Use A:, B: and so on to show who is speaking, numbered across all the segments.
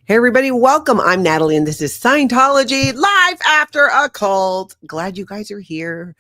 A: Hey, everybody, welcome. I'm Natalie, and this is Scientology Live After a Cult. Glad you guys are here.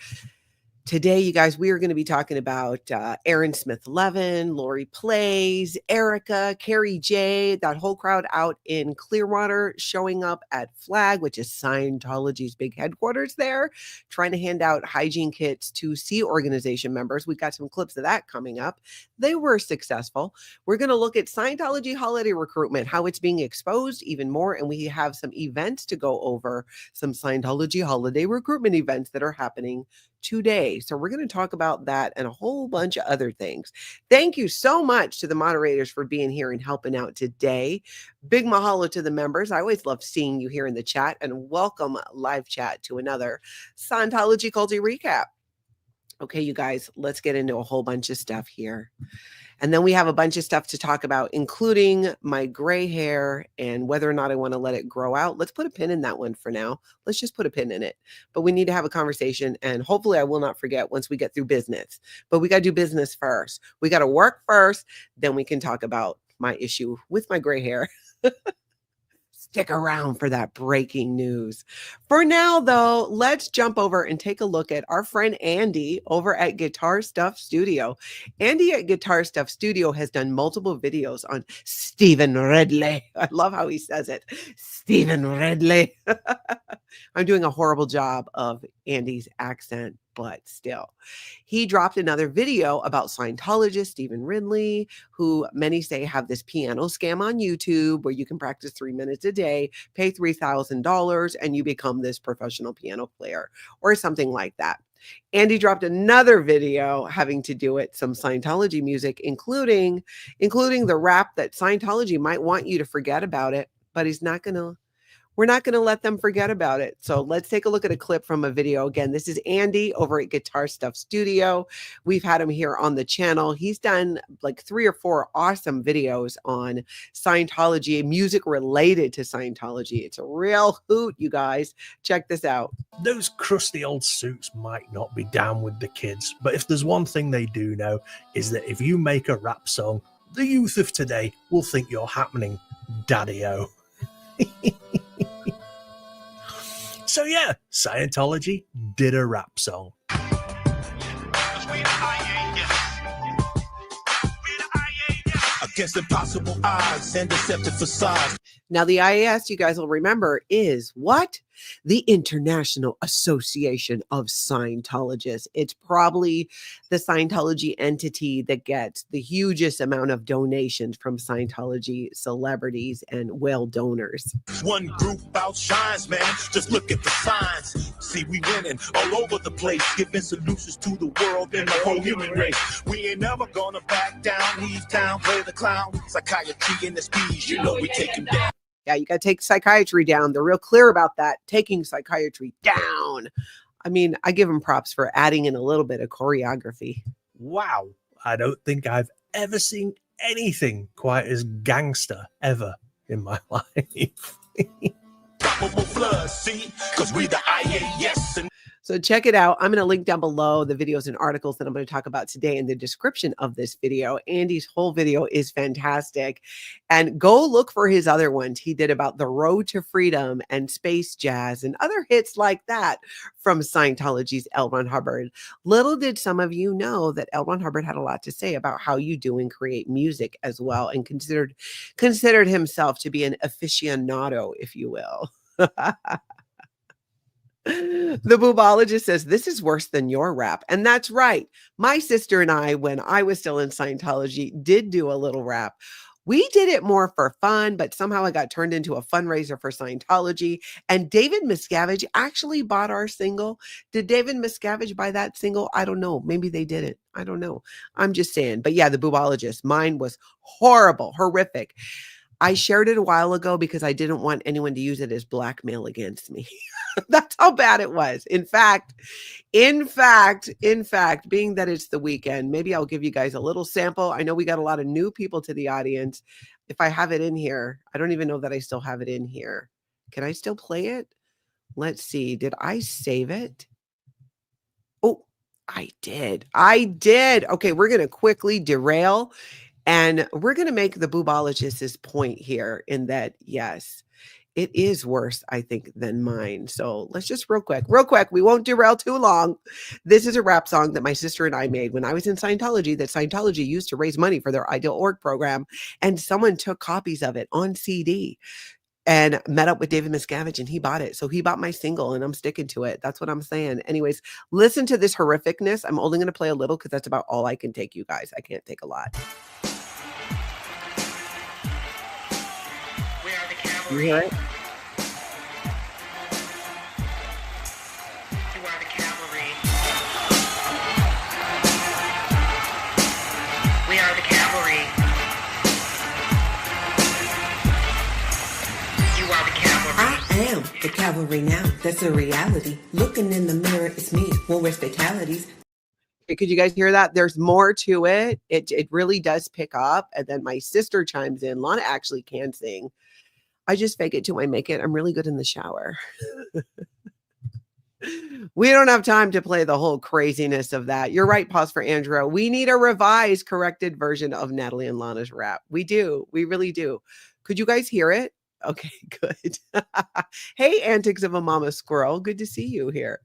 A: Today, you guys, we are going to be talking about Aaron Smith-Levin, Lauri Plays, Erica, Carrie J, that whole crowd out in Clearwater showing up at Flag, which is Scientology's big headquarters there, trying to hand out hygiene kits to Sea Organization members. We've got some clips of that coming up. They were successful. We're going to look at Scientology holiday recruitment, how it's being exposed even more, and we have some events to go over, some Scientology holiday recruitment events that are happening today. So we're going to talk about that and a whole bunch of other things. Thank you so much to the moderators for being here and helping out today. Big mahalo to the members. I always love seeing you here in the chat, and welcome live chat to another Scientology Culty Recap. Okay, you guys, let's get into a whole bunch of stuff here. And then we have a bunch of stuff to talk about, including my gray hair and whether or not I want to let it grow out. Let's put a pin in that one for now. Let's just put a pin in it. But we need to have a conversation, and hopefully I will not forget once we get through business. But we got to do business first. We got to work first. Then we can talk about my issue with my gray hair. Stick around for that breaking news. For now, though, let's jump over and take a look at our friend Andy over at Guitar Stuff Studio. Andy at Guitar Stuff Studio has done multiple videos on Stephen Ridley. I love how he says it. Stephen Ridley. I'm doing a horrible job of Andy's accent, but still. He dropped another video about Scientologist Stephen Ridley, who many say have this piano scam on YouTube where you can practice 3 minutes a day, pay $3,000, and you become this professional piano player or something like that. Andy dropped another video having to do with some Scientology music, including the rap that Scientology might want you to forget about it, but we're not going to let them forget about it. So let's take a look at a clip from a video. Again, this is Andy over at Guitar Stuff Studio. We've had him here on the channel. He's done like 3 or 4 awesome videos on Scientology, music related to Scientology. It's a real hoot, you guys. Check this out.
B: Those crusty old suits might not be down with the kids, but if there's one thing they do know is that if you make a rap song, the youth of today will think you're happening, daddy-o. So yeah, Scientology did a rap song.
C: Against impossible odds and deceptive facades.
A: Now, the IAS, you guys will remember, is what? The International Association of Scientologists. It's probably the Scientology entity that gets the hugest amount of donations from Scientology celebrities and whale donors.
C: One group outshines, man. Just look at the signs. See, we winning all over the place, giving solutions to the world and the whole human race. We ain't never gonna back down. Leave town, play the clown. Psychiatry in the speed, you know we take him down.
A: Yeah, you got to take psychiatry down. They're real clear about that, taking psychiatry down. I mean, I give them props for adding in a little bit of choreography.
B: Wow, I don't think I've ever seen anything quite as gangster ever in my life.
C: Probable flood, see? Because we the IAS. And
A: So check it out. I'm going to link down below the videos and articles that I'm going to talk about today in the description of this video. Andy's whole video is fantastic. And go look for his other ones. He did about the Road to Freedom and Space Jazz and other hits like that from Scientology's L. Ron Hubbard. Little did some of you know that L. Ron Hubbard had a lot to say about how you do and create music as well, and considered himself to be an aficionado, if you will. The boobologist says, this is worse than your rap. And that's right. My sister and I, when I was still in Scientology, did do a little rap. We did it more for fun, but somehow I got turned into a fundraiser for Scientology. And David Miscavige actually bought our single. Did David Miscavige buy that single? I don't know. Maybe they didn't. I don't know. I'm just saying. But yeah, the boobologist, mine was horrible, horrific. I shared it a while ago because I didn't want anyone to use it as blackmail against me. That's how bad it was. In fact, being that it's the weekend, maybe I'll give you guys a little sample. I know we got a lot of new people to the audience. If I have it in here, I don't even know that I still have it in here. Can I still play it? Let's see. Did I save it? Oh, I did. Okay, we're going to quickly derail And we're going to make the boobologist's point here in that, yes, it is worse, I think, than mine. So let's just real quick, we won't derail too long. This is a rap song that my sister and I made when I was in Scientology, that Scientology used to raise money for their Ideal Org program. And someone took copies of it on CD and met up with David Miscavige, and he bought it. So he bought my single, and I'm sticking to it. That's what I'm saying. Anyways, listen to this horrificness. I'm only going to play a little because that's about all I can take, you guys. I can't take a lot. You hear it?
D: I am the cavalry now. That's a reality. Looking in the mirror, it's me. Won't risk fatalities.
A: Could you guys hear that? There's more to it. It really does pick up. And then my sister chimes in. Lana actually can sing. I just fake it till I make it. I'm really good in the shower. We don't have time to play the whole craziness of that. You're right, pause for Andrew. We need a revised, corrected version of Natalie and Lana's rap. We do. We really do. Could you guys hear it? Okay, good. Hey, antics of a mama squirrel. Good to see you here.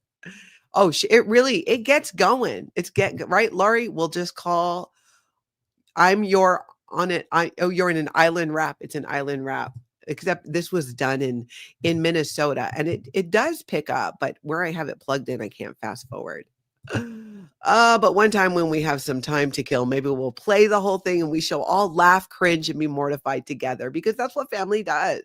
A: Oh, it gets going. It's getting right. Lauri, we'll just call. You're in an island rap. It's an island rap. Except this was done in Minnesota, and it does pick up, but where I have it plugged in, I can't fast forward. But one time when we have some time to kill, maybe we'll play the whole thing and we shall all laugh, cringe, and be mortified together, because that's what family does.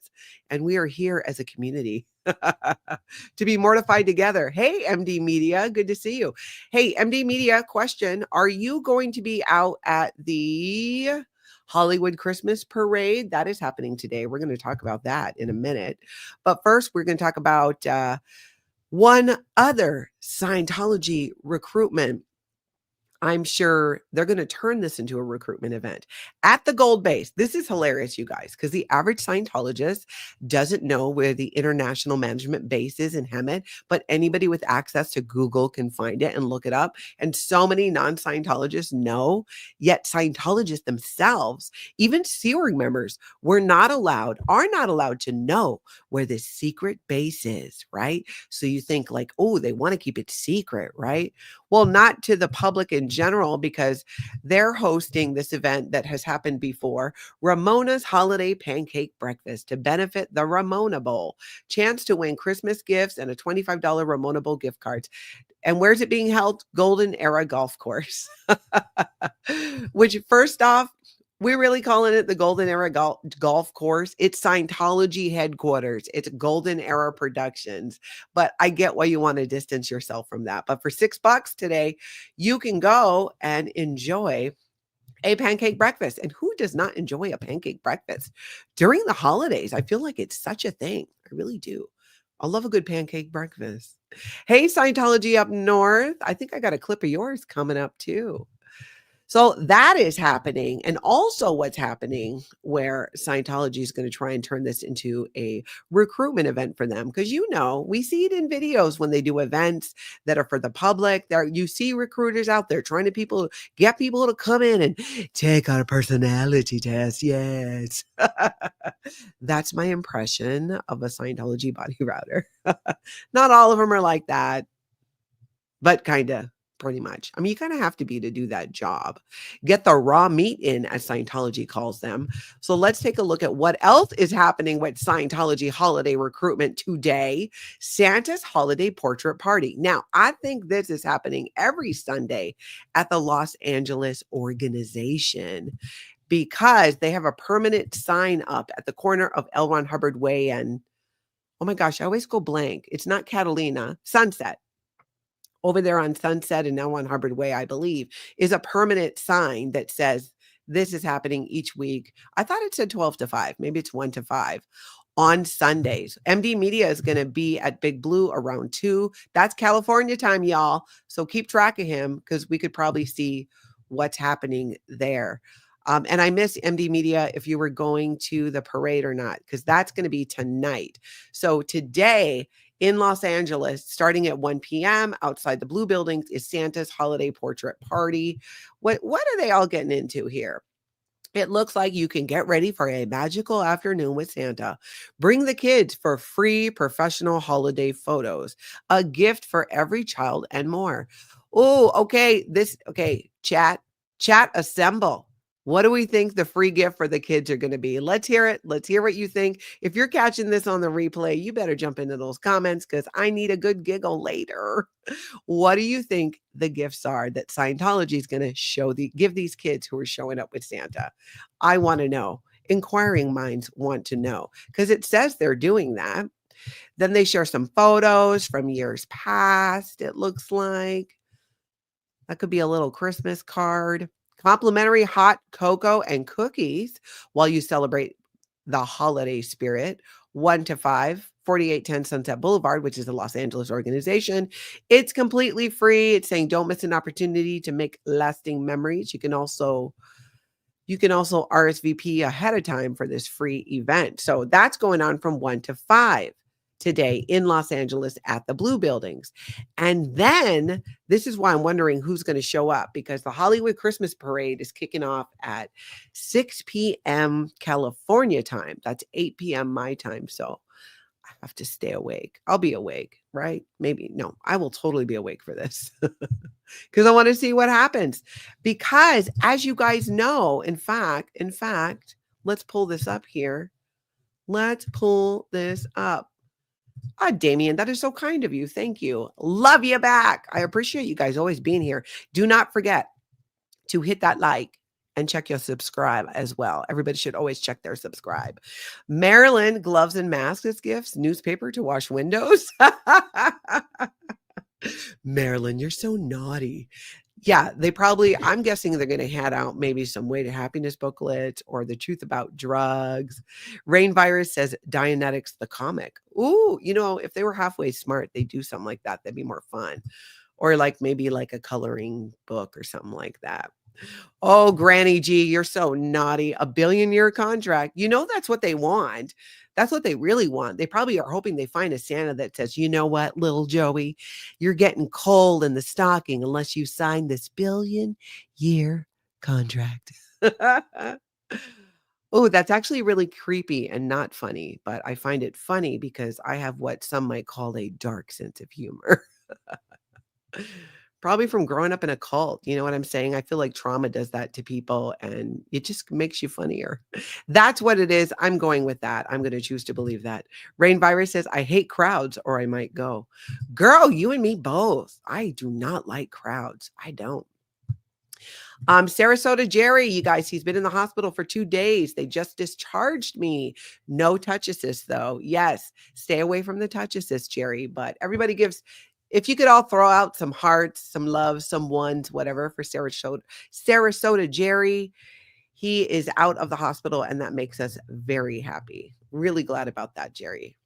A: And we are here as a community to be mortified together. Hey, MD Media, good to see you. Hey, MD Media, question. Are you going to be out at the Hollywood Christmas Parade? That is happening today. We're going to talk about that in a minute. But first, we're going to talk about one other Scientology recruitment. I'm sure they're going to turn this into a recruitment event at the Gold Base. This is hilarious, you guys, because the average Scientologist doesn't know where the International Management Base is in Hemet, but anybody with access to Google can find it and look it up. And so many non-Scientologists know, yet Scientologists themselves, even Sea Org members, are not allowed to know where this secret base is, right? So you think like, oh, they want to keep it secret, right? Well, not to the public in general, because they're hosting this event that has happened before, Ramona's Holiday Pancake Breakfast, to benefit the Ramona Bowl. Chance to win Christmas gifts and a $25 Ramona Bowl gift card. And where's it being held? Golden Era Golf Course. Which, first off, we're really calling it the Golden Era Golf Course. It's Scientology headquarters. It's Golden Era Productions. But I get why you want to distance yourself from that. But for $6 today, you can go and enjoy a pancake breakfast. And who does not enjoy a pancake breakfast during the holidays? I feel like it's such a thing. I really do. I love a good pancake breakfast. Hey, Scientology up north. I think I got a clip of yours coming up too. So that is happening. And also what's happening where Scientology is going to try and turn this into a recruitment event for them. Because, we see it in videos when they do events that are for the public. You see recruiters out there trying to get people to come in and take our personality test. Yes. That's my impression of a Scientology body router. Not all of them are like that, but kind of. Pretty much. I mean, you kind of have to be to do that job. Get the raw meat in, as Scientology calls them. So let's take a look at what else is happening with Scientology holiday recruitment today. Santa's holiday portrait party. Now, I think this is happening every Sunday at the Los Angeles organization, because they have a permanent sign up at the corner of L. Ron Hubbard Way and, oh my gosh, I always go blank. It's not Catalina, Sunset. Over there on Sunset and now on Hubbard Way, I believe, is a permanent sign that says this is happening each week. I thought it said 12 to 5. Maybe it's 1 to 5 on Sundays. MD Media is going to be at Big Blue around 2. That's California time, y'all. So keep track of him, because we could probably see what's happening there. And I miss MD Media if you were going to the parade or not, because that's going to be tonight. So today, in Los Angeles, starting at 1 p.m. outside the Blue Buildings, is Santa's holiday portrait party. What are they all getting into here? It looks like you can get ready for a magical afternoon with Santa. Bring the kids for free professional holiday photos, a gift for every child, and more. Oh, okay. Chat, assemble. What do we think the free gift for the kids are going to be? Let's hear it. Let's hear what you think. If you're catching this on the replay, you better jump into those comments because I need a good giggle later. What do you think the gifts are that Scientology is going to give these kids who are showing up with Santa? I want to know. Inquiring minds want to know because it says they're doing that. Then they share some photos from years past, it looks like. That could be a little Christmas card. Complimentary hot cocoa and cookies while you celebrate the holiday spirit. 1 to 5, 4810 Sunset Boulevard, which is a Los Angeles organization. It's completely free. It's saying don't miss an opportunity to make lasting memories. You can also RSVP ahead of time for this free event. So that's going on from 1 to 5 today in Los Angeles at the Blue Buildings. And then this is why I'm wondering who's going to show up, because the Hollywood Christmas Parade is kicking off at 6 p.m. California time. That's 8 p.m. my time. So I have to stay awake. I'll be awake, right? Maybe. No, I will totally be awake for this because I want to see what happens. Because as you guys know, in fact, let's pull this up here. Let's pull this up. Damien, that is so kind of you. Thank you. Love you back. I appreciate you guys always being here. Do not forget to hit that like and check your subscribe as well. Everybody should always check their subscribe. Maryland, gloves and masks as gifts, newspaper to wash windows. Maryland, you're so naughty. Yeah, I'm guessing they're going to hand out maybe some Way to Happiness booklets or the truth about drugs. Rain Virus says Dianetics, the comic. Ooh, if they were halfway smart, they'd do something like that. That'd be more fun. Or maybe a coloring book or something like that. Oh, Granny G, you're so naughty. A 1 billion-year contract. That's what they want. That's what they really want. They probably are hoping they find a Santa that says, you know what, little Joey, you're getting cold in the stocking unless you sign this 1 billion-year contract. Oh, that's actually really creepy and not funny, but I find it funny because I have what some might call a dark sense of humor. Probably from growing up in a cult. You know what I'm saying? I feel like trauma does that to people and it just makes you funnier. That's what it is. I'm going with that. I'm going to choose to believe that. Rain Virus says, I hate crowds or I might go. Girl, you and me both. I do not like crowds. I don't. Sarasota Jerry, you guys, he's been in the hospital for 2 days. They just discharged me. No touch assist though. Yes, stay away from the touch assist, Jerry. But everybody if you could all throw out some hearts, some love, some ones, whatever for Sarasota Jerry. He is out of the hospital and that makes us very happy. Really glad about that, Jerry.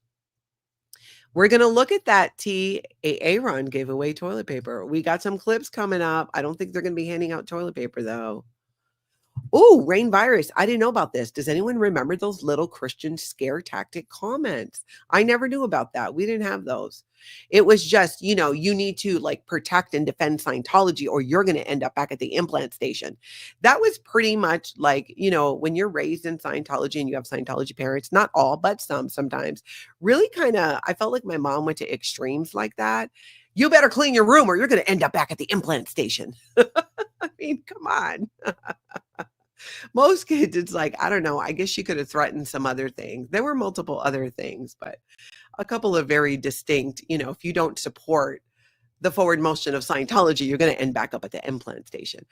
A: We're going to look at that Aaron gave away toilet paper. We got some clips coming up. I don't think they're going to be handing out toilet paper though. Oh, Rain Virus. I didn't know about this. Does anyone remember those little Christian scare tactic comments? I never knew about that. We didn't have those. It was just, you need to protect and defend Scientology or you're going to end up back at the implant station. That was pretty much when you're raised in Scientology and you have Scientology parents, not all, but sometimes really I felt like my mom went to extremes like that. You better clean your room or you're going to end up back at the implant station. I mean, come on. Most kids, it's I don't know. I guess she could have threatened some other things. There were multiple other things, but a couple of very distinct, if you don't support the forward motion of Scientology, you're going to end back up at the implant station.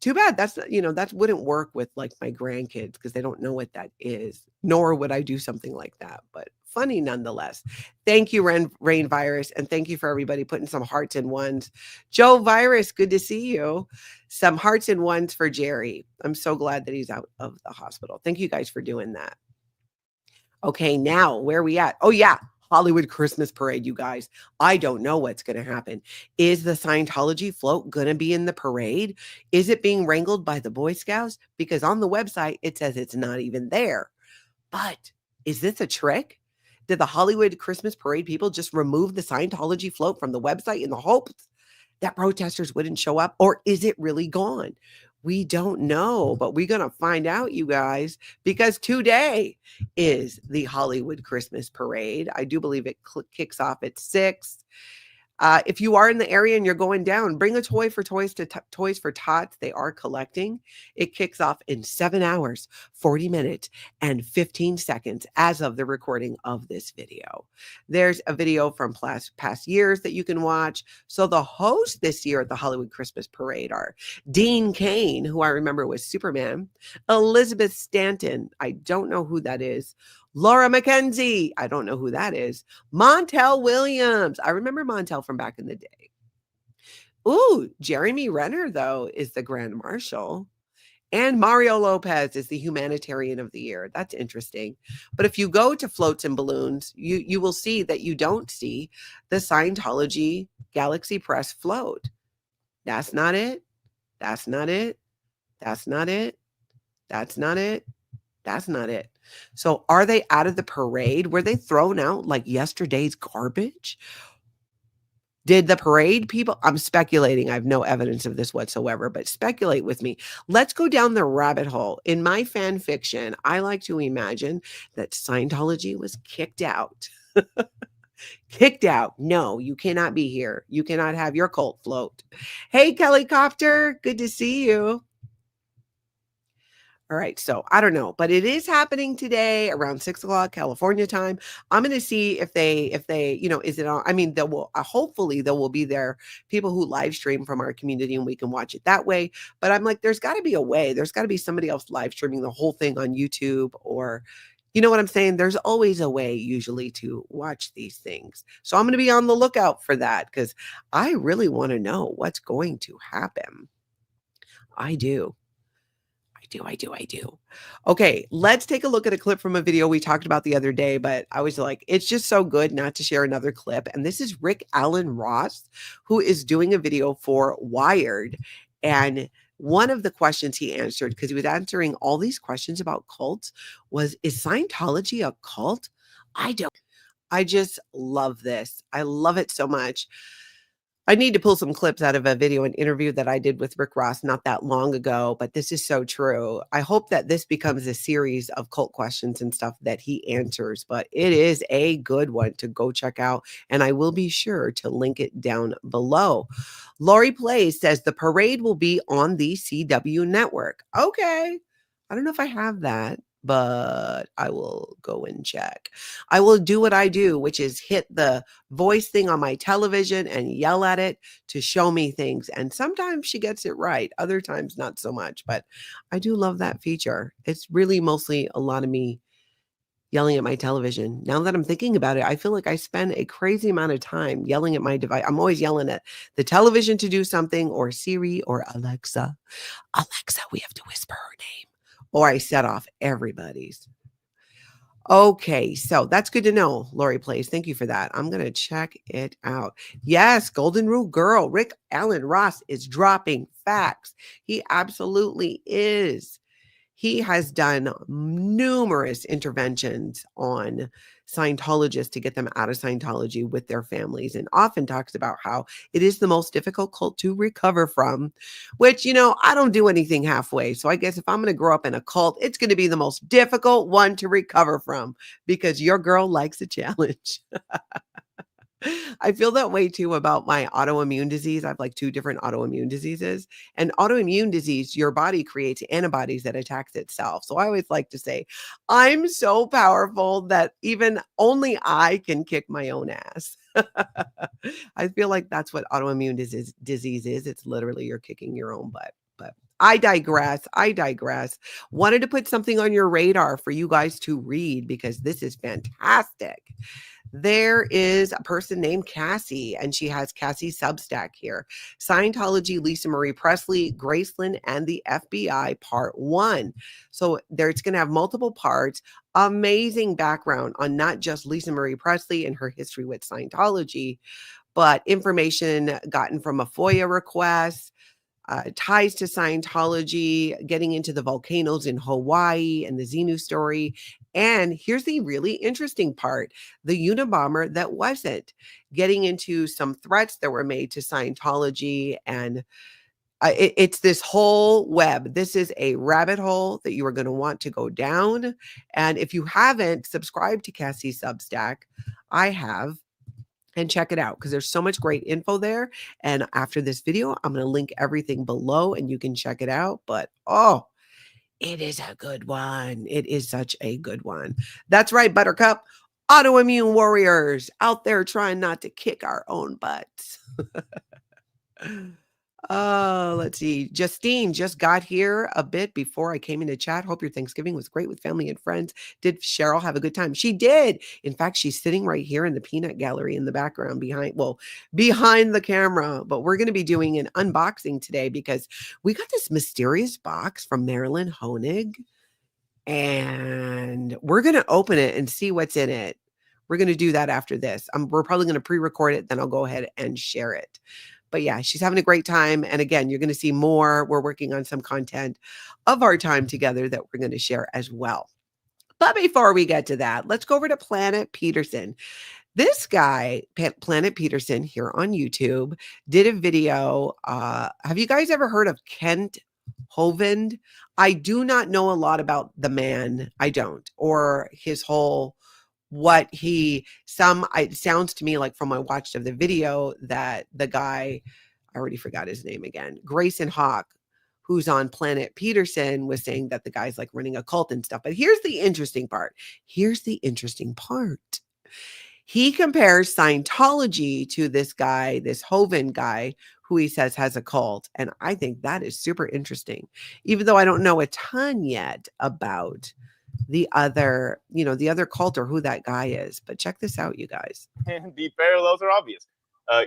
A: Too bad. That wouldn't work with my grandkids because they don't know what that is, nor would I do something like that. But funny nonetheless. Thank you, Rain Virus. And thank you for everybody putting some hearts and ones. Joe Virus, good to see you. Some hearts and ones for Jerry. I'm so glad that he's out of the hospital. Thank you guys for doing that. Okay, now where are we at? Oh, yeah. Hollywood Christmas Parade, you guys. I don't know what's going to happen. Is the Scientology float going to be in the parade? Is it being wrangled by the Boy Scouts? Because on the website, it says it's not even there. But is this a trick? Did the Hollywood Christmas Parade people just remove the Scientology float from the website in the hopes that protesters wouldn't show up? Or is it really gone? We don't know, but we're going to find out, you guys, because today is the Hollywood Christmas Parade. I do believe it kicks off at 6. If you are in the area and you're going down, bring a toy for Toys for Tots. They are collecting. It kicks off in 7 hours, 40 minutes, and 15 seconds as of the recording of this video. There's a video from past years that you can watch. So the hosts this year at the Hollywood Christmas Parade are Dean Cain, who I remember was Superman, Elizabeth Stanton. I don't know who that is. Laura McKenzie. I don't know who that is. Montel Williams. I remember Montel from back in the day. Ooh, Jeremy Renner, though, is the Grand Marshal. And Mario Lopez is the Humanitarian of the Year. That's interesting. But if you go to Floats and Balloons, you will see that you don't see the Scientology Galaxy Press float. That's not it. That's not it. That's not it. That's not it. That's not it. So are they out of the parade? Were they thrown out like yesterday's garbage? Did the parade people? I'm speculating. I have no evidence of this whatsoever, but speculate with me. Let's go down the rabbit hole. In my fan fiction, I like to imagine that Scientology was kicked out. Kicked out. No, you cannot be here. You cannot have your cult float. Hey, Kelly Copter. Good to see you. All right. So I don't know, but it is happening today around 6 o'clock California time. I'm going to see if they, is it on? I mean, there will, hopefully there will be there people who live stream from our community and we can watch it that way. But I'm like, there's got to be a way. There's got to be somebody else live streaming the whole thing on YouTube, or, you know what I'm saying? There's always a way usually to watch these things. So I'm going to be on the lookout for that because I really want to know what's going to happen. I do. Okay, let's take a look at a clip from a video we talked about the other day, but I was like, it's just so good not to share another clip. And this is Rick Allen Ross, who is doing a video for Wired. And one of the questions he answered, because he was answering all these questions about cults, was, is Scientology a cult? I just love this. I love it so much. I need to pull some clips out of a video, an interview that I did with Rick Ross not that long ago, but this is so true. I hope that this becomes a series of cult questions and stuff that he answers, but it is a good one to go check out, and I will be sure to link it down below. Lauri Plays says the parade will be on the CW network. Okay. I don't know if I have that, but I will go and check. I will do what I do, which is hit the voice thing on my television and yell at it to show me things. And sometimes she gets it right. Other times, not so much. But I do love that feature. It's really mostly a lot of me yelling at my television. Now that I'm thinking about it, I feel like I spend a crazy amount of time yelling at my device. I'm always yelling at the television to do something, or Siri, or Alexa. Alexa, we have to whisper her name. Or I set off everybody's. Okay, so that's good to know, Lauri Plays. Thank you for that. I'm going to check it out. Yes, Golden Rule Girl, Rick Allen Ross is dropping facts. He absolutely is. He has done numerous interventions on Scientologists to get them out of Scientology with their families, and often talks about how it is the most difficult cult to recover from, which, I don't do anything halfway. So I guess if I'm going to grow up in a cult, it's going to be the most difficult one to recover from, because your girl likes a challenge. I feel that way too about my autoimmune disease. I have like 2 different autoimmune diseases, and autoimmune disease, your body creates antibodies that attacks itself. So I always like to say, I'm so powerful that even only I can kick my own ass. I feel like that's what autoimmune disease is. It's literally you're kicking your own butt. But I digress. Wanted to put something on your radar for you guys to read because this is fantastic. There is a person named Cassie, and she has Cassie Substack here. Scientology, Lisa Marie Presley, Graceland, and the FBI, Part 1. So it's going to have multiple parts. Amazing background on not just Lisa Marie Presley and her history with Scientology, but information gotten from a FOIA request, ties to Scientology, getting into the volcanoes in Hawaii and the Xenu story. And here's the really interesting part, the Unabomber that wasn't, getting into some threats that were made to Scientology and It's this whole web. This is a rabbit hole that you are going to want to go down. And if you haven't subscribed to Cassie's Substack, I have. And check it out because there's so much great info there. And after this video, I'm going to link everything below and you can check it out. But oh, it is a good one. It is such a good one. That's right, Buttercup. Autoimmune warriors out there trying not to kick our own butts. Oh, let's see. Justine just got here a bit before I came into chat. Hope your Thanksgiving was great with family and friends. Did Cheryl have a good time? She did. In fact, she's sitting right here in the peanut gallery in the background behind the camera. But we're going to be doing an unboxing today because we got this mysterious box from Marilyn Honig. And we're going to open it and see what's in it. We're going to do that after this. We're probably going to pre-record it. Then I'll go ahead and share it. But yeah, she's having a great time. And again, you're going to see more. We're working on some content of our time together that we're going to share as well. But before we get to that, let's go over to Planet Peterson. This guy, Planet Peterson, here on YouTube, did a video. Have you guys ever heard of Kent Hovind? I do not know a lot about the man. I don't. Or his whole... it sounds to me like from my watch of the video that the guy, I already forgot his name again, Grayson Hawk, who's on Planet Peterson, was saying that the guy's like running a cult and stuff. But here's the interesting part. He compares Scientology to this guy, this Hovind guy, who he says has a cult. And I think that is super interesting, even though I don't know a ton yet about the other cult or who that guy is. But check this out, you guys.
E: And the parallels are obvious.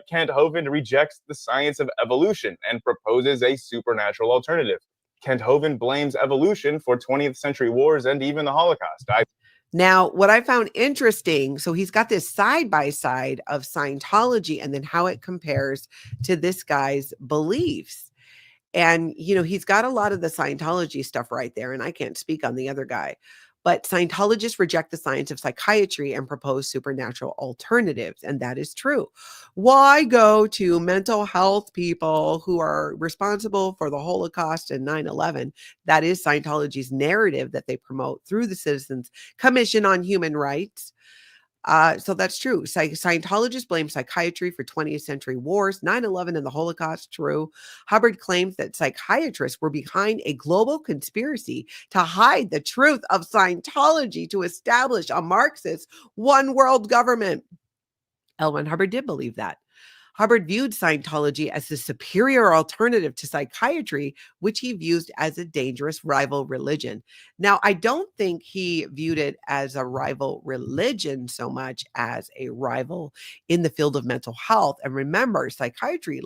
E: Kent Hovind rejects the science of evolution and proposes a supernatural alternative. Kent Hovind blames evolution for 20th century wars and even the Holocaust.
A: Now, what I found interesting, so he's got this side-by-side of Scientology and then how it compares to this guy's beliefs. And, he's got a lot of the Scientology stuff right there, and I can't speak on the other guy. But Scientologists reject the science of psychiatry and propose supernatural alternatives, and that is true. Why go to mental health people who are responsible for the Holocaust and 9/11? That is Scientology's narrative that they promote through the Citizens Commission on Human Rights. So that's true. Scientologists blame psychiatry for 20th century wars, 9/11 and the Holocaust. True. Hubbard claims that psychiatrists were behind a global conspiracy to hide the truth of Scientology to establish a Marxist one world government. L. Ron Hubbard did believe that. Hubbard viewed Scientology as the superior alternative to psychiatry, which he views as a dangerous rival religion. Now, I don't think he viewed it as a rival religion so much as a rival in the field of mental health. And remember, psychiatry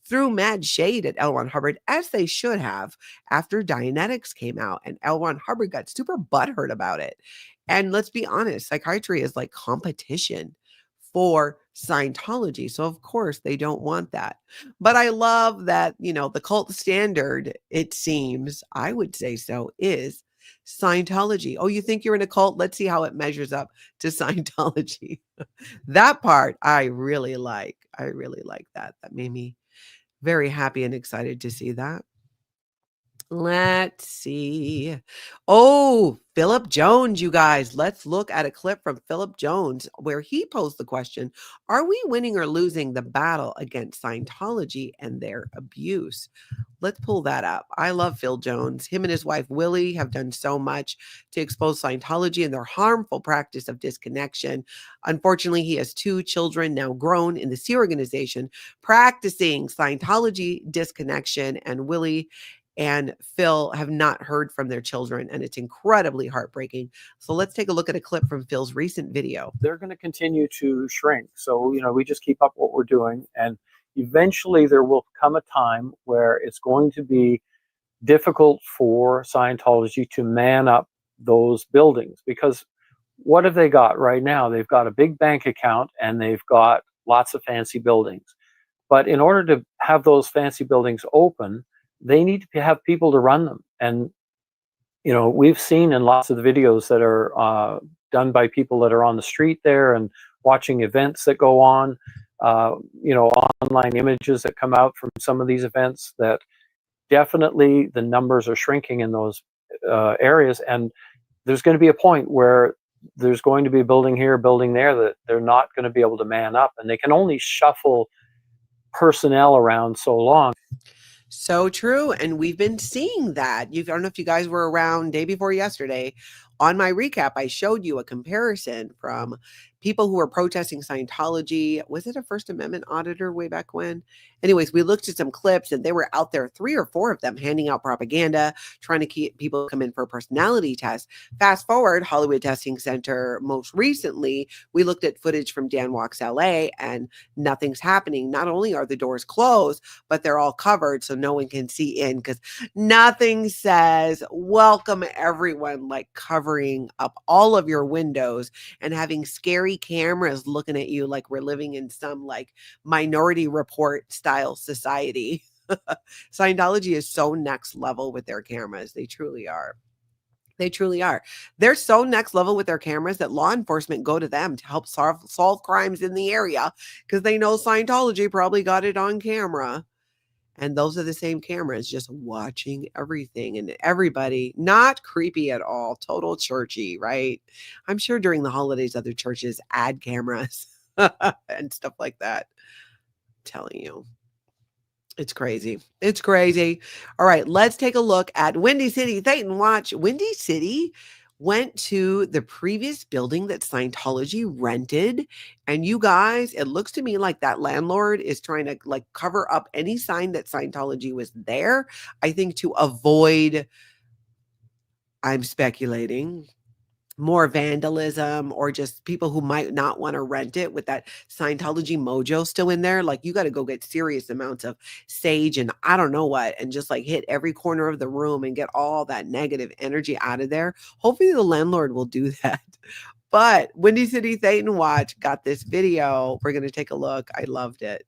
A: threw mad shade at L. Ron Hubbard, as they should have, after Dianetics came out. And L. Ron Hubbard got super butthurt about it. And let's be honest, psychiatry is like competition for Scientology. So of course they don't want that. But I love that, the cult standard, it seems, I would say so, is Scientology. Oh, you think you're in a cult? Let's see how it measures up to Scientology. That part I really like. I really like that. That made me very happy and excited to see that. Let's see. Oh, Philip Jones, you guys. Let's look at a clip from Philip Jones where he posed the question, are we winning or losing the battle against Scientology and their abuse? Let's pull that up. I love Phil Jones. Him and his wife, Willie, have done so much to expose Scientology and their harmful practice of disconnection. Unfortunately, he has 2 children now grown in the Sea organization practicing Scientology disconnection, and Willie and Phil have not heard from their children, and it's incredibly heartbreaking. So let's take a look at a clip from Phil's recent video.
F: They're going to continue to shrink. So, we just keep up what we're doing, and eventually there will come a time where it's going to be difficult for Scientology to man up those buildings, because what have they got right now? They've got a big bank account and they've got lots of fancy buildings. But in order to have those fancy buildings open, they need to have people to run them. And, we've seen in lots of the videos that are done by people that are on the street there and watching events that go on, online images that come out from some of these events, that definitely the numbers are shrinking in those areas, and there's going to be a point where there's going to be a building here, building there, that they're not going to be able to man up, and they can only shuffle personnel around so long.
A: So true. And we've been seeing that. I don't know if you guys were around day before yesterday. On my recap, I showed you a comparison from people who were protesting Scientology. Was it a First Amendment auditor way back when? Anyways, we looked at some clips and they were out there, 3 or 4 of them, handing out propaganda, trying to keep people come in for a personality test. Fast forward, Hollywood Testing Center, most recently, we looked at footage from Dan Walks LA and nothing's happening. Not only are the doors closed, but they're all covered so no one can see in, because nothing says welcome everyone like covering up all of your windows and having scary cameras looking at you like we're living in some like Minority Report style society. Scientology is so next level with their cameras. They truly are. They truly are. They're so next level with their cameras that law enforcement go to them to help solve crimes in the area because they know Scientology probably got it on camera. And those are the same cameras just watching everything and everybody. Not creepy at all. Total churchy, right? I'm sure during the holidays, other churches add cameras and stuff like that. I'm telling you. It's crazy. It's crazy. All right, let's take a look at Windy City. Thetan watch. Windy City went to the previous building that Scientology rented. And you guys, it looks to me like that landlord is trying to like cover up any sign that Scientology was there. I think to avoid, I'm speculating, more vandalism or just people who might not want to rent it with that Scientology mojo still in there. Like you got to go get serious amounts of sage and I don't know what, and just like hit every corner of the room and get all that negative energy out of there. Hopefully the landlord will do that. But Windy City Thetan Watch got this video. We're going to take a look. I loved it.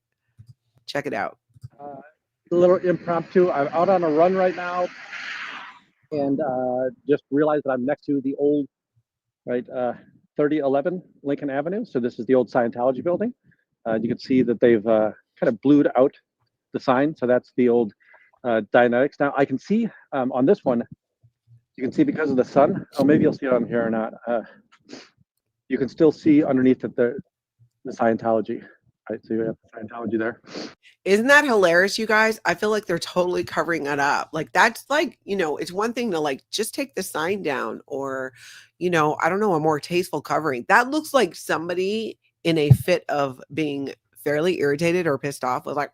A: Check it out.
G: A little impromptu. I'm out on a run right now and just realized that I'm next to the old 3011 Lincoln Avenue. So this is the old Scientology building. You can see that they've kind of blued out the sign. So that's the old Dianetics. Now I can see on this one, you can see because of the sun. Oh, maybe you'll see it on here or not. You can still see underneath it the Scientology. Right, so you have Scientology there.
A: Isn't that hilarious, you guys? I feel like they're totally covering it up. Like that's like, it's one thing to like just take the sign down or, I don't know, a more tasteful covering. That looks like somebody in a fit of being fairly irritated or pissed off was like,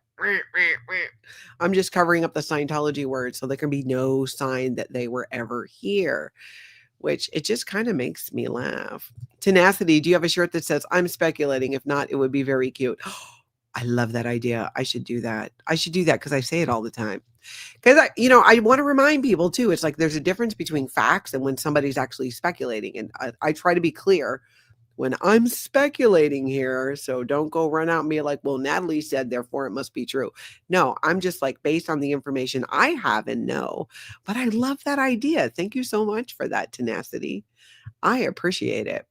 A: I'm just covering up the Scientology word so there can be no sign that they were ever here. Which it just kind of makes me laugh. Tenacity, do you have a shirt that says, I'm speculating? If not, it would be very cute. I love that idea. I should do that. I should do that because I say it all the time. Because, I want to remind people too, it's like there's a difference between facts and when somebody's actually speculating. And I try to be clear when I'm speculating here. So don't go run out and be like, well, Natalie said, therefore it must be true. No, I'm just like based on the information I have and know. But I love that idea. Thank you so much for that, Tenacity. I appreciate it.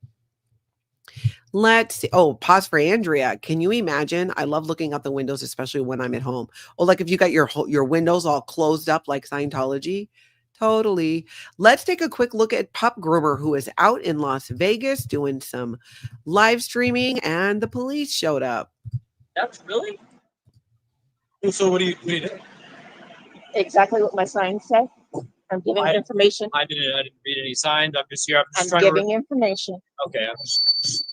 A: Let's see. Oh, pause for Andrea. Can you imagine? I love looking out the windows, especially when I'm at home. Oh, like if you got your windows all closed up like Scientology. Totally. Let's take a quick look at Pup Groomer, who is out in Las Vegas doing some live streaming, and the police showed up.
H: That's really? So what do you do?
I: Exactly what my signs say. I'm giving information.
H: I didn't read any signs. I'm just here.
I: I'm giving information.
H: Okay, I'm just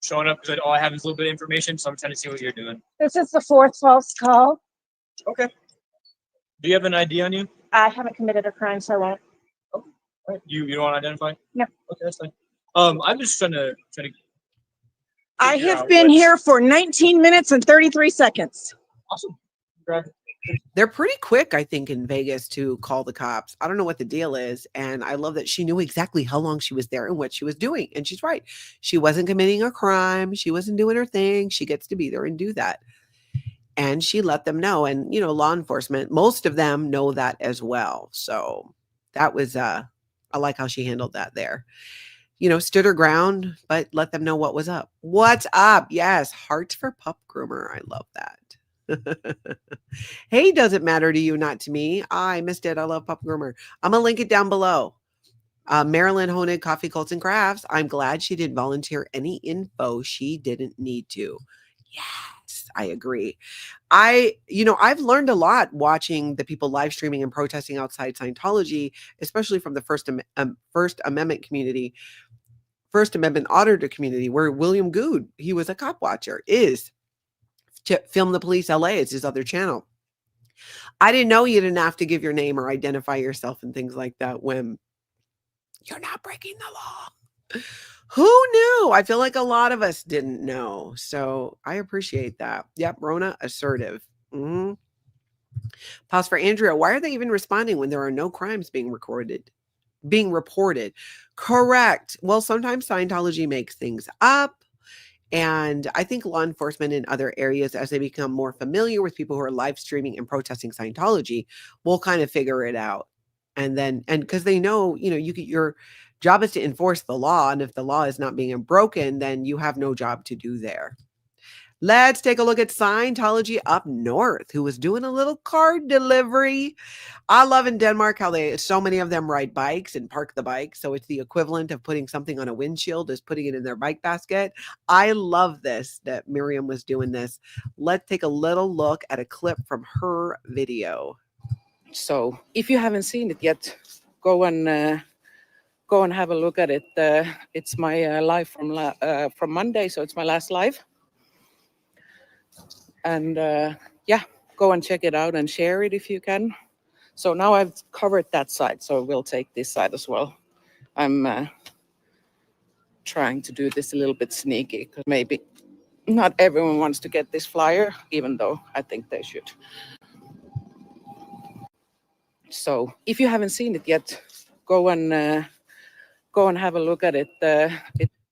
H: showing up because all I have is a little bit of information, so I'm trying to see what you're doing.
I: This is the 4th false call.
H: Okay. Do you have an ID on you?
I: I haven't committed a crime, so I won't.
H: Oh, right. You don't want to identify?
I: No.
H: Okay, that's fine. I'm just trying to.
I: I have been here for 19 minutes and 33 seconds.
H: Awesome. Congrats.
A: They're pretty quick, I think, in Vegas to call the cops. I don't know what the deal is. And I love that she knew exactly how long she was there and what she was doing. And she's right. She wasn't committing a crime. She wasn't doing her thing. She gets to be there and do that. And she let them know. And, law enforcement, most of them know that as well. So that was, I like how she handled that there. Stood her ground, but let them know what was up. What's up? Yes. Hearts for Pup Groomer. I love that. Hey, does it matter to you, not to me? I missed it. I love Pop Groomer. I'm going to link it down below. Marilyn Honig, Coffee, Cults, and Crafts. I'm glad she didn't volunteer any info she didn't need to. Yes, I agree. I've learned a lot watching the people live streaming and protesting outside Scientology, especially from the First Amendment community, First Amendment auditor community, where William Good, he was a cop watcher, is to Film the Police LA. It's his other channel. I didn't know you didn't have to give your name or identify yourself and things like that when you're not breaking the law. Who knew? I feel like a lot of us didn't know. So I appreciate that. Yep. Rona, assertive. Mm-hmm. Pause for Andrea. Why are they even responding when there are no crimes being reported? Correct. Well, sometimes Scientology makes things up. And I think law enforcement in other areas, as they become more familiar with people who are live streaming and protesting Scientology, will kind of figure it out. And because they know, your job is to enforce the law. And if the law is not being broken, then you have no job to do there. Let's take a look at Scientology up north, who was doing a little card delivery. I love in Denmark how so many of them ride bikes and park the bike. So it's the equivalent of putting something on a windshield as putting it in their bike basket. I love this, that Miriam was doing this. Let's take a little look at a clip from her video.
J: So if you haven't seen it yet, go and have a look at it. It's my live from Monday, so it's my last live. And go and check it out and share it if you can. So now I've covered that side, so we'll take this side as well. I'm trying to do this a little bit sneaky because maybe not everyone wants to get this flyer, even though I think they should. So if you haven't seen it yet, go and have a look at it.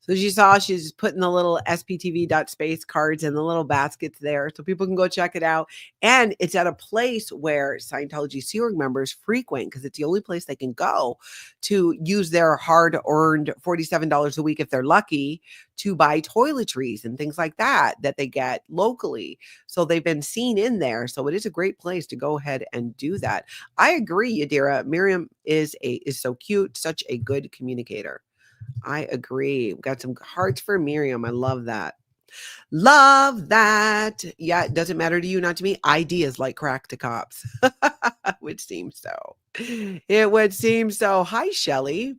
A: So you saw she's putting the little sptv.space cards in the little baskets there so people can go check it out. And it's at a place where Scientology Sea Org members frequent because it's the only place they can go to use their hard-earned $47 a week if they're lucky to buy toiletries and things like that they get locally. So they've been seen in there. So it is a great place to go ahead and do that. I agree, Yadira. Miriam is so cute, such a good communicator. I agree. We've got some hearts for Miriam. I love that. Love that. Yeah, it doesn't matter to you, not to me. ID is like crack to cops. It would seem so. It would seem so. Hi, Shelly.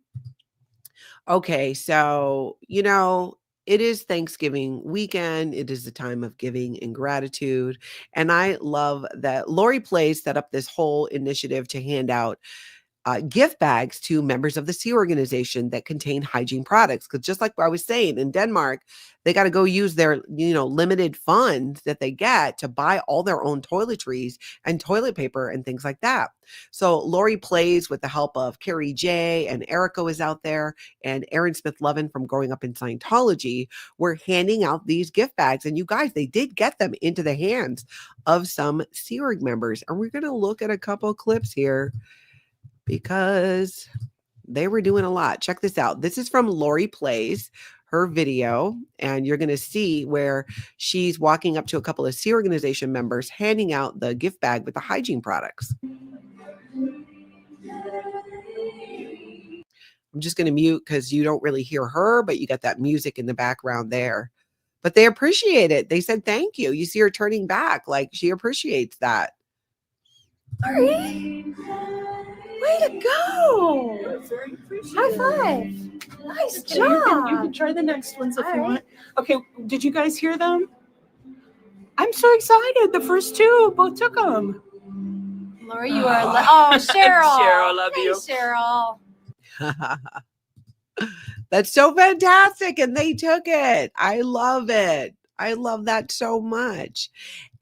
A: Okay, so, it is Thanksgiving weekend. It is the time of giving and gratitude. And I love that Lauri Plays set up this whole initiative to hand out gift bags to members of the Sea organization that contain hygiene products. Because just like I was saying, in Denmark, they got to go use their, limited funds that they get to buy all their own toiletries and toilet paper and things like that. So Lauri Plays, with the help of Carrie J and Erica is out there, and Aaron Smith-Levin from Growing Up in Scientology, were handing out these gift bags. And you guys, they did get them into the hands of some Sea Org members. And we're going to look at a couple clips here, because they were doing a lot. Check this out. This is from Lauri Plays, her video, and you're going to see where she's walking up to a couple of Sea organization members, handing out the gift bag with the hygiene products. I'm just going to mute because you don't really hear her, but you got that music in the background there. But they appreciate it. They said thank you. You see her turning back like she appreciates that.
K: Lauri, way to go! High five! Nice job.
L: You can try the next ones if you want. Okay, did you guys hear them? I'm so excited. The first two both took them.
K: Lauri, you are. Cheryl.
L: Cheryl, love
K: hey,
L: you.
K: Cheryl.
A: That's so fantastic. And they took it. I love it. I love that so much.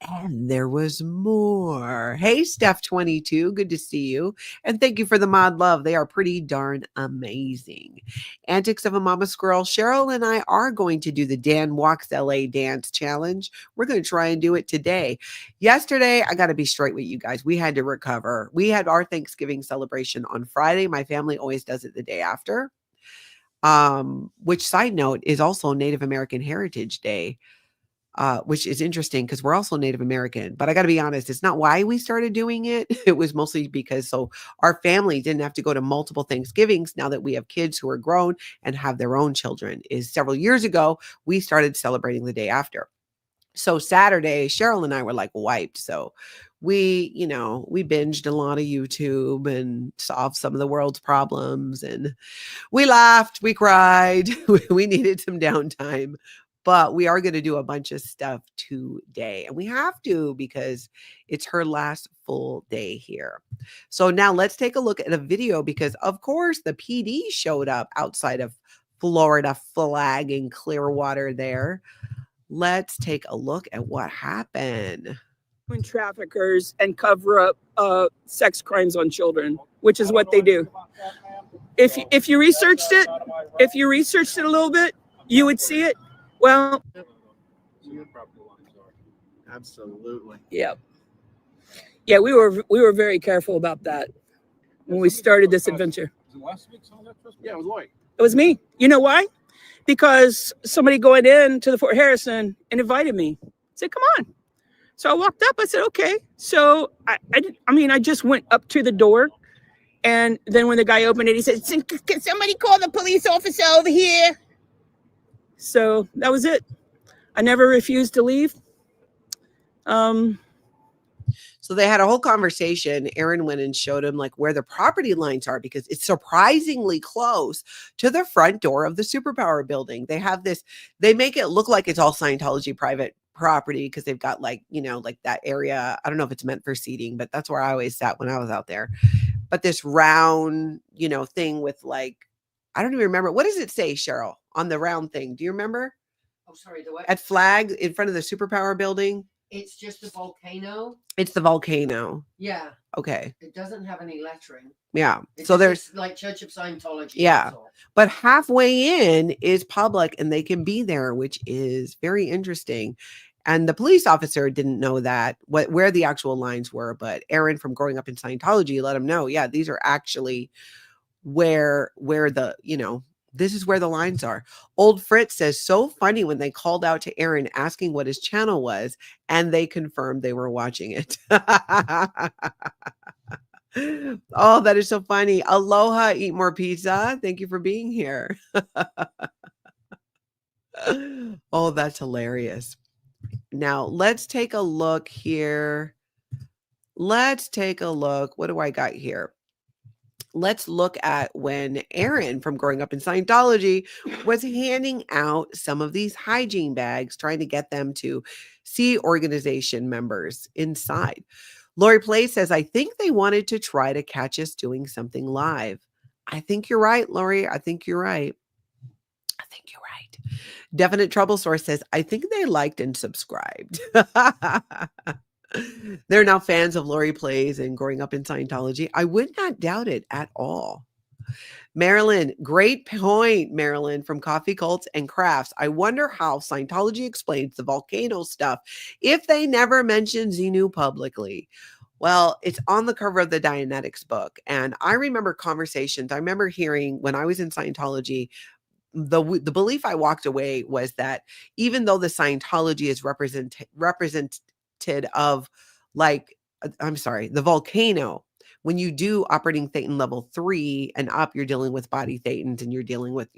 A: And there was more. Hey, Steph22, good to see you. And thank you for the mod love. They are pretty darn amazing. Antics of a Mama Squirrel. Cheryl and I are going to do the Dan Walks LA Dance Challenge. We're going to try and do it today. Yesterday, I got to be straight with you guys. We had to recover. We had our Thanksgiving celebration on Friday. My family always does it the day after. Which, side note, is also Native American Heritage Day. which is interesting because we're also Native American. But I got to be honest, it's not why we started doing it. It was mostly because so our family didn't have to go to multiple Thanksgivings now that we have kids who are grown and have their own children. Is several years ago, we started celebrating the day after. So Saturday, Cheryl and I were like wiped. So we binged a lot of YouTube and solved some of the world's problems. And we laughed, we cried, we needed some downtime. But we are going to do a bunch of stuff today. And we have to because it's her last full day here. So now let's take a look at a video because, of course, the PD showed up outside of Florida Flag in Clearwater there. Let's take a look at what happened.
L: Traffickers and cover up sex crimes on children, which is what they do. If you researched it a little bit, you would see it. Well,
M: absolutely.
L: Yeah, we were very careful about that when we started this adventure.
M: Yeah, it was Lauri.
L: It was me. You know why? Because somebody going in to the Fort Harrison and invited me. Said, "Come on." So I walked up. I said, "Okay." So I just went up to the door, and then when the guy opened it, he said, "Can somebody call the police officer over here?" So that was it. I never refused to leave.
A: So they had a whole conversation. Aaron went and showed him like where the property lines are because it's surprisingly close to the front door of the Superpower building. They have this, they make it look like it's all Scientology private property because they've got like, like that area. I don't know if it's meant for seating, but that's where I always sat when I was out there. But this round, thing with like, I don't even remember. What does it say, Cheryl, on the round thing? Do you remember?
N: Oh, sorry. The what?
A: At Flag in front of the Superpower building?
N: It's just a volcano.
A: It's the volcano.
N: Yeah.
A: Okay.
N: It doesn't have any lettering.
A: Yeah.
N: It's
A: so there's
N: like Church of Scientology.
A: Yeah. But halfway in is public and they can be there, which is very interesting. And the police officer didn't know that where the actual lines were, but Aaron from growing up in Scientology let him know, yeah, these are actually where the, this is where the lines are. Old Fritz says, so funny when they called out to Aaron asking what his channel was, and they confirmed they were watching it. Oh, that is so funny. Aloha, eat more pizza. Thank you for being here. Oh, that's hilarious. Now, let's take a look here. Let's take a look. What do I got here? Let's look at when Aaron from growing up in Scientology was handing out some of these hygiene bags, trying to get them to see organization members inside. Lauri Plays says, I think they wanted to try to catch us doing something live. I think you're right, Lauri. I think you're right. I think you're right. Definite Trouble Source says, I think they liked and subscribed. They're now fans of Lauri Plays and growing up in Scientology. I would not doubt it at all. Marilyn, great point, Marilyn, from Coffee Cults and Crafts. I wonder how Scientology explains the volcano stuff if they never mention Xenu publicly. Well, it's on the cover of the Dianetics book. And I remember conversations. I remember hearing when I was in Scientology, the belief I walked away was that even though the Scientology is represented of like, the volcano, when you do operating Thetan level 3 and up, you're dealing with body Thetans and you're dealing with,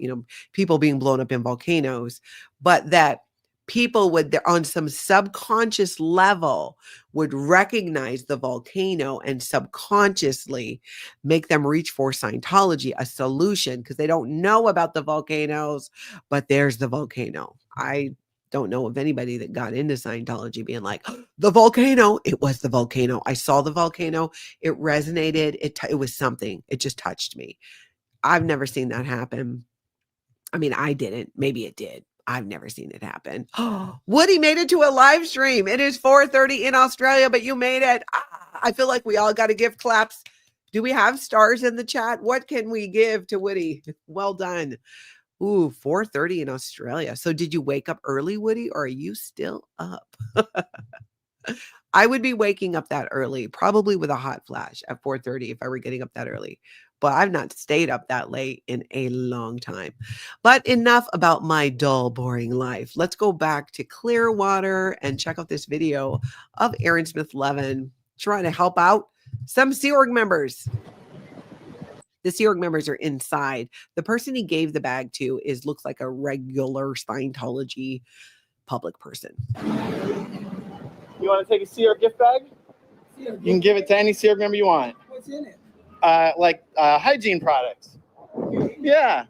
A: people being blown up in volcanoes, but that people would, on some subconscious level, would recognize the volcano and subconsciously make them reach for Scientology, a solution, because they don't know about the volcanoes, but there's the volcano. I don't know of anybody that got into Scientology being like, the volcano, it was the volcano. I saw the volcano. It resonated. It was something. It just touched me. I've never seen that happen. I mean, I didn't. Maybe it did. I've never seen it happen. Woody made it to a live stream. It is 4:30 in Australia, but you made it. I feel like we all got to give claps. Do we have stars in the chat? What can we give to Woody? Well done. Ooh, 4:30 in Australia. So did you wake up early, Woody, or are you still up? I would be waking up that early, probably with a hot flash at 4:30 if I were getting up that early. but I've not stayed up that late in a long time. But enough about my dull, boring life. Let's go back to Clearwater and check out this video of Aaron Smith-Levin trying to help out some Sea Org members. The Sea Org members are inside. The person he gave the bag to looks like a regular Scientology public person.
O: You want to take a Sea Org gift bag? You can give it to any Sea Org member you want.
L: What's in it?
O: Like hygiene products. Yeah.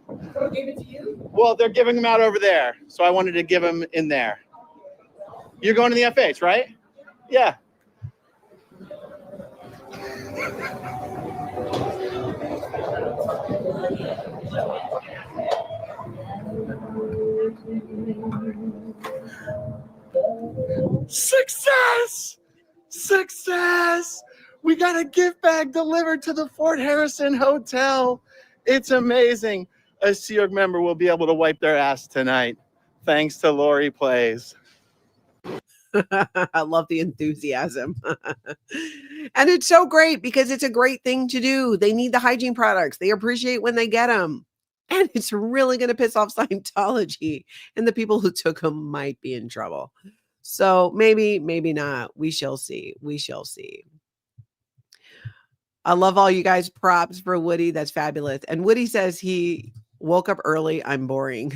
L: Who gave it to you?
O: Well, they're giving them out over there, so I wanted to give them in there. You're going to the FH, right? Yeah. Success! Success! We got a gift bag delivered to the Fort Harrison Hotel. It's amazing. A Sea Org member will be able to wipe their ass tonight, thanks to Lauri Plays.
A: I love the enthusiasm. And it's so great because it's a great thing to do. They need the hygiene products. They appreciate when they get them. And it's really going to piss off Scientology. And the people who took them might be in trouble. So maybe not. We shall see. We shall see. I love all you guys. Props for Woody. That's fabulous. And Woody says he woke up early. I'm boring.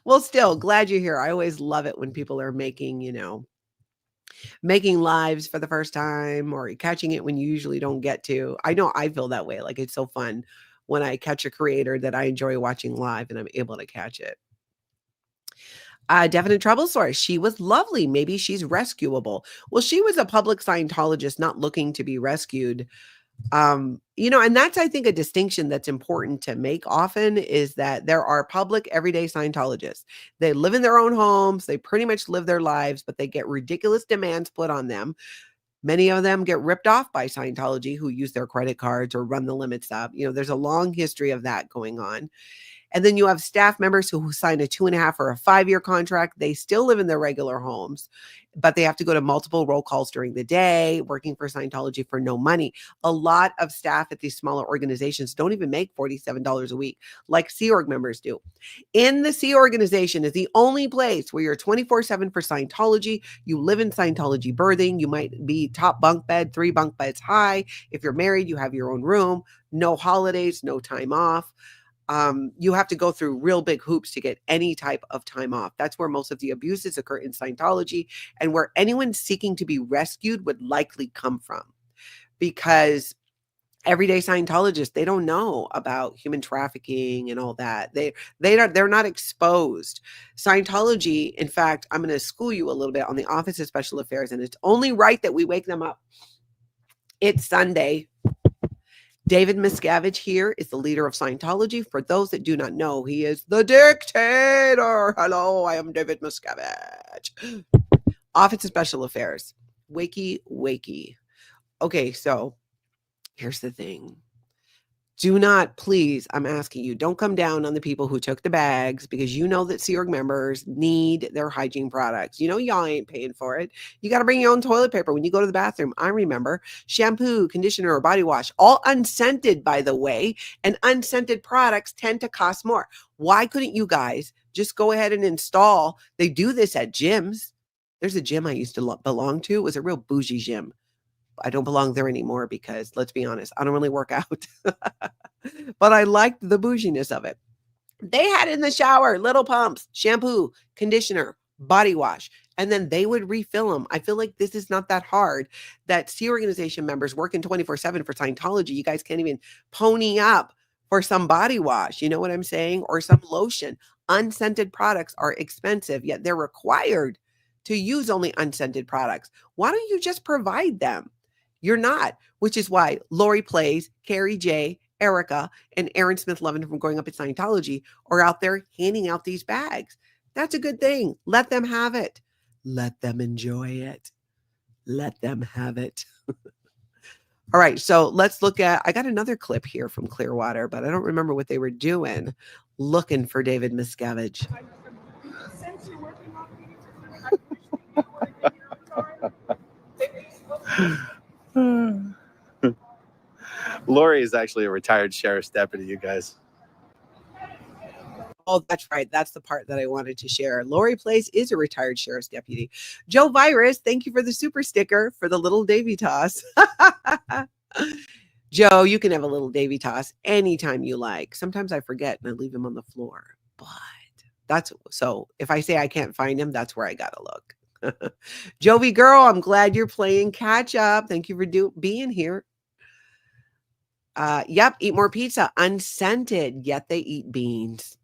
A: Well, still glad you're here. I always love it when people are making lives for the first time or catching it when you usually don't get to. I know I feel that way. Like it's so fun when I catch a creator that I enjoy watching live and I'm able to catch it. Definite trouble source. She was lovely. Maybe she's rescuable. Well, she was a public Scientologist not looking to be rescued. And that's, I think, a distinction that's important to make often is that there are public everyday Scientologists. They live in their own homes. They pretty much live their lives, but they get ridiculous demands put on them. Many of them get ripped off by Scientology who use their credit cards or run the limits up. There's a long history of that going on. And then you have staff members who sign a 2.5 or a 5-year contract. They still live in their regular homes, but they have to go to multiple roll calls during the day, working for Scientology for no money. A lot of staff at these smaller organizations don't even make $47 a week like Sea Org members do. In the Sea Organization is the only place where you're 24/7 for Scientology. You live in Scientology berthing. You might be top bunk bed, 3 bunk beds high. If you're married, you have your own room, no holidays, no time off. You have to go through real big hoops to get any type of time off. That's where most of the abuses occur in Scientology and where anyone seeking to be rescued would likely come from. Because everyday Scientologists, they don't know about human trafficking and all that. They're not exposed. Scientology, in fact, I'm going to school you a little bit on the Office of Special Affairs, and it's only right that we wake them up. It's Sunday. David Miscavige here is the leader of Scientology. For those that do not know, he is the dictator. Hello, I am David Miscavige. Office of Special Affairs. Wakey. Okay, so here's the thing. Do not, please, I'm asking you, don't come down on the people who took the bags because you know that Sea Org members need their hygiene products. Y'all ain't paying for it. You got to bring your own toilet paper when you go to the bathroom. I remember shampoo, conditioner, or body wash, all unscented, by the way, and unscented products tend to cost more. Why couldn't you guys just go ahead and install? They do this at gyms. There's a gym I used to belong to. It was a real bougie gym. I don't belong there anymore because, let's be honest, I don't really work out. But I liked the bouginess of it. They had in the shower little pumps, shampoo, conditioner, body wash, and then they would refill them. I feel like this is not that hard. That Sea Organization members working 24/7 for Scientology, you guys can't even pony up for some body wash. You know what I'm saying? Or some lotion. Unscented products are expensive, yet they're required to use only unscented products. Why don't you just provide them? You're not, which is why Lauri Plays, Carrie J, Erica, and Aaron Smith-Levin from Growing Up in Scientology are out there handing out these bags. That's a good thing. Let them have it. Let them enjoy it. Let them have it. All right, so let's look at, I got another clip here from Clearwater, but I don't remember what they were doing, looking for David Miscavige.
O: Lauri is actually a retired sheriff's deputy, you guys.
A: Oh, that's right. That's the part that I wanted to share. Lauri Plays is a retired sheriff's deputy. Joe Virus, thank you for the super sticker for the little Davy toss. Joe, you can have a little Davy toss anytime you like. Sometimes I forget and I leave him on the floor. But that's so if I say I can't find him, that's where I gotta look. Jovi girl, I'm glad you're playing catch up. Thank you for being here. Yep, eat more pizza, unscented, yet they eat beans.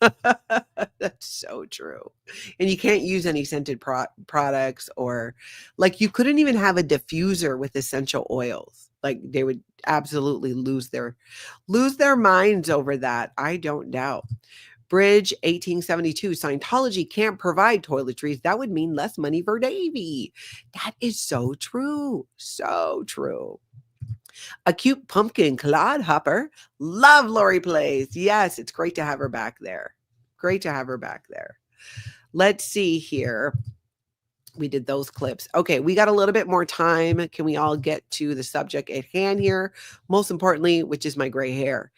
A: That's so true. And you can't use any scented products, or like you couldn't even have a diffuser with essential oils. Like they would absolutely lose their minds over that. I don't doubt. Bridge 1872, Scientology can't provide toiletries. That would mean less money for Davy. That is so true. So true. A cute pumpkin, Claude Hopper. Love Lauri Plays. Yes, it's great to have her back there. Great to have her back there. Let's see here. We did those clips. Okay, we got a little bit more time. Can we all get to the subject at hand here? Most importantly, which is my gray hair.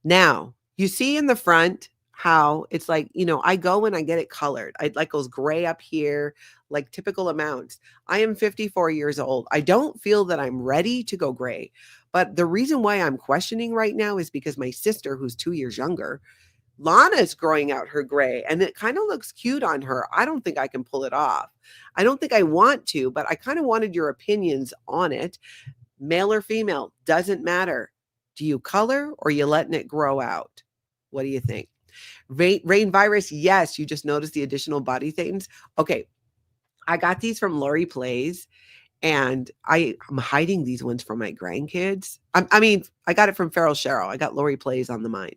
A: Now, you see in the front how it's like, you know, I go and I get it colored. I like goes gray up here, like typical amounts. I am 54 years old. I don't feel that I'm ready to go gray. But the reason why I'm questioning right now is because my sister, who's 2 years younger, Lana, is growing out her gray and it kind of looks cute on her. I don't think I can pull it off. I don't think I want to, but I kind of wanted your opinions on it. Male or female, doesn't matter. Do you color or you letting it grow out? What do you think? Rain virus, yes. You just noticed the additional body thetans. Okay, I got these from Lauri Plays, and I'm hiding these ones from my grandkids. I got it from Cheryl. I got Lauri Plays on the mind.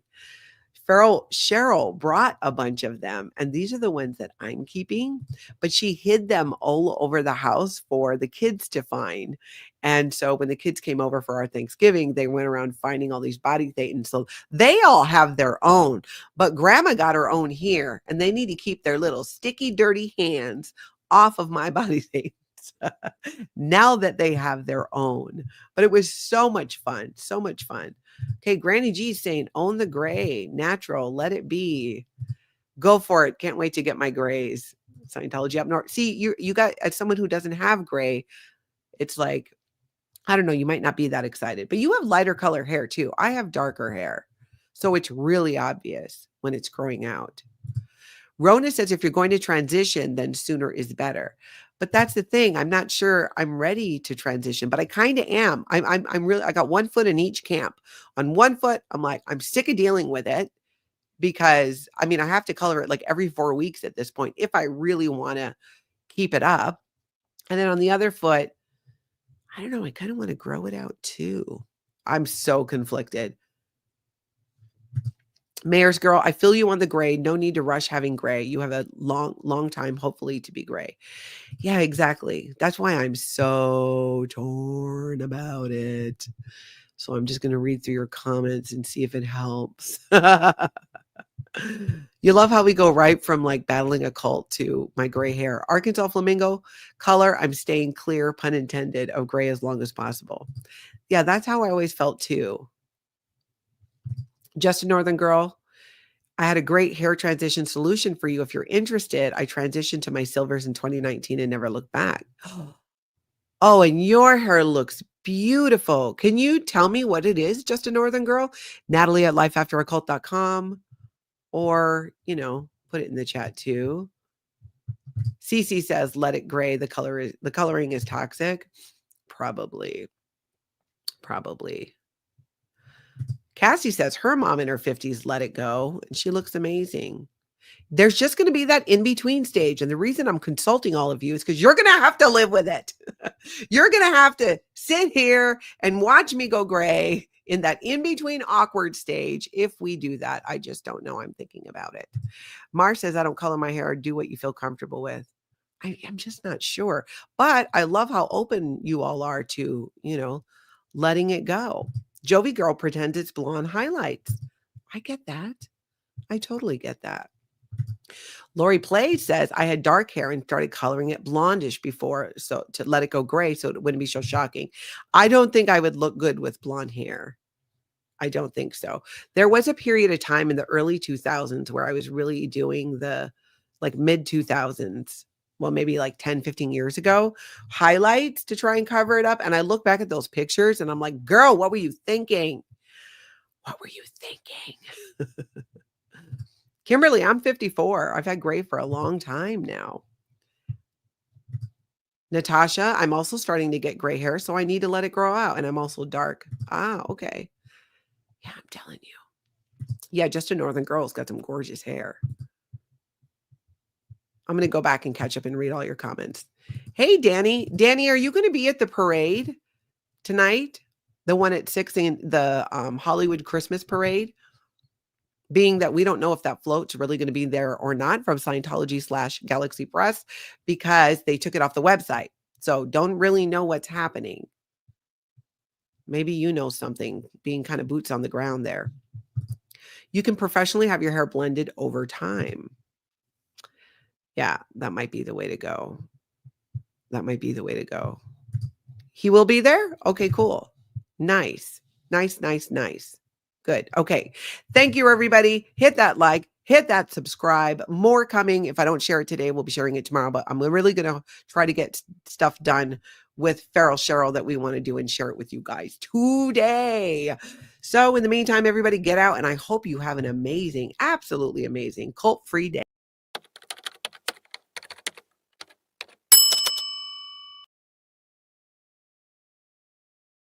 A: Cheryl brought a bunch of them, and these are the ones that I'm keeping, but she hid them all over the house for the kids to find. And so when the kids came over for our Thanksgiving, they went around finding all these body thetans. So they all have their own, but grandma got her own here, and they need to keep their little sticky, dirty hands off of my body thetans now that they have their own. But it was so much fun. So much fun. Okay, Granny G saying, own the gray, natural, let it be. Go for it. Can't wait to get my grays. Scientology up north. See, you got, as someone who doesn't have gray, it's like, I don't know, you might not be that excited, but you have lighter color hair too. I have darker hair. So it's really obvious when it's growing out. Rona says, if you're going to transition, then sooner is better. But that's the thing. I'm not sure I'm ready to transition, but I kind of am. I'm really, I got 1 foot in each camp. On 1 foot, I'm like, I'm sick of dealing with it because I have to color it like every 4 weeks at this point, if I really want to keep it up. And then on the other foot, I don't know. I kind of want to grow it out too. I'm so conflicted. Mayor's girl, I feel you on the gray. No need to rush having gray. You have a long time, hopefully, to be gray. Yeah, exactly. That's why I'm so torn about it. So I'm just going to read through your comments and see if it helps. You love how we go right from like battling a cult to my gray hair. Arkansas flamingo color. I'm staying clear, pun intended, of gray as long as possible. Yeah, that's how I always felt too. Just a Northern girl. I had a great hair transition solution for you. If you're interested, I transitioned to my silvers in 2019 and never looked back. Oh, and your hair looks beautiful. Can you tell me what it is, Just a Northern girl? Natalie at lifeafteraccult.com, or, put it in the chat too. Cece says, let it gray. The coloring is toxic. Probably. Cassie says her mom in her 50s let it go, and she looks amazing. There's just going to be that in-between stage. And the reason I'm consulting all of you is because you're going to have to live with it. You're going to have to sit here and watch me go gray in that in-between awkward stage. If we do that, I just don't know. I'm thinking about it. Mar says, I don't color my hair. Do what you feel comfortable with. I'm just not sure. But I love how open you all are to, letting it go. Jovi girl pretends it's blonde highlights. I get that. I totally get that. Lauri Plays says, I had dark hair and started coloring it blondish before, so to let it go gray so it wouldn't be so shocking. I don't think I would look good with blonde hair. I don't think so. There was a period of time in the early 2000s where I was really doing the like mid 2000s. Well, maybe like 10, 15 years ago, highlights to try and cover it up. And I look back at those pictures and I'm like, girl, what were you thinking? What were you thinking? Kimberly, I'm 54. I've had gray for a long time now. Natasha, I'm also starting to get gray hair, so I need to let it grow out. And I'm also dark. Ah, okay. Yeah, I'm telling you. Yeah, just a Northern girl's got some gorgeous hair. I'm going to go back and catch up and read all your comments. Hey, Danny. Danny, are you going to be at the parade tonight? The one at 6 in the Hollywood Christmas parade? Being that we don't know if that float's really going to be there or not from Scientology/Galaxy Press because they took it off the website. So don't really know what's happening. Maybe you know something, being kind of boots on the ground there. You can professionally have your hair blended over time. Yeah, that might be the way to go. That might be the way to go. He will be there? Okay, cool. Nice. Nice, nice, nice. Good. Okay. Thank you, everybody. Hit that like, hit that subscribe. More coming. If I don't share it today, we'll be sharing it tomorrow. But I'm really going to try to get stuff done with Feral Cheryl that we want to do and share it with you guys today. So in the meantime, everybody get out. And I hope you have an amazing, absolutely amazing cult-free day.